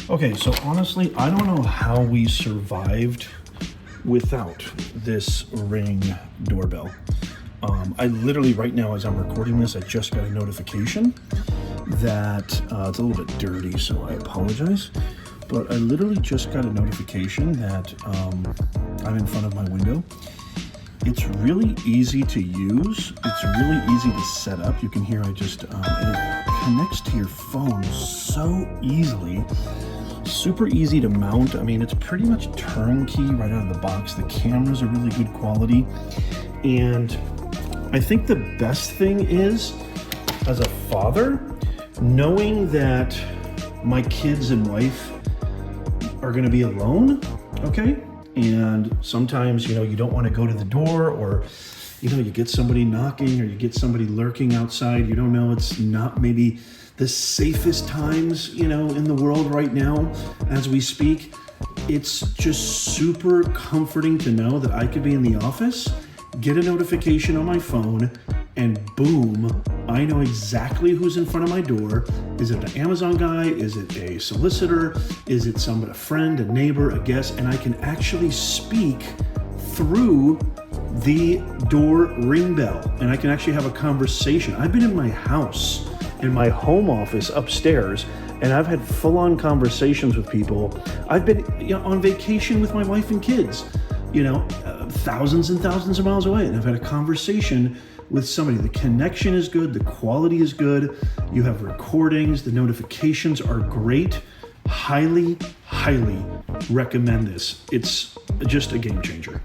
Okay, so honestly, I don't know how we survived without this Ring doorbell. I literally, right now, as I'm recording this, I just got a notification that it's a little bit dirty, so I apologize. But I literally just got a notification that I'm in front of my window. It's really easy to use. It's really easy to set up. You can hear and it connects to your phone so easily. Super easy to mount. I mean, it's pretty much turnkey right out of the box. The cameras are really good quality. And I think the best thing is, as a father, knowing that my kids and wife are gonna be alone, okay? And sometimes, you don't wanna go to the door, or, you get somebody knocking, or you get somebody lurking outside. You don't know, it's not maybe the safest times, in the world right now as we speak. It's just super comforting to know that I could be in the office, get a notification on my phone, and boom, I know exactly who's in front of my door. Is it an Amazon guy? Is it a solicitor? Is it a friend, a neighbor, a guest? And I can actually speak through the door ring bell, and I can actually have a conversation. I've been in my house, in my home office upstairs, and I've had full-on conversations with people. I've been on vacation with my wife and kids, thousands and thousands of miles away, and I've had a conversation with somebody. The connection is good, the quality is good, you have recordings, the notifications are great. Highly, highly recommend this. It's just a game changer.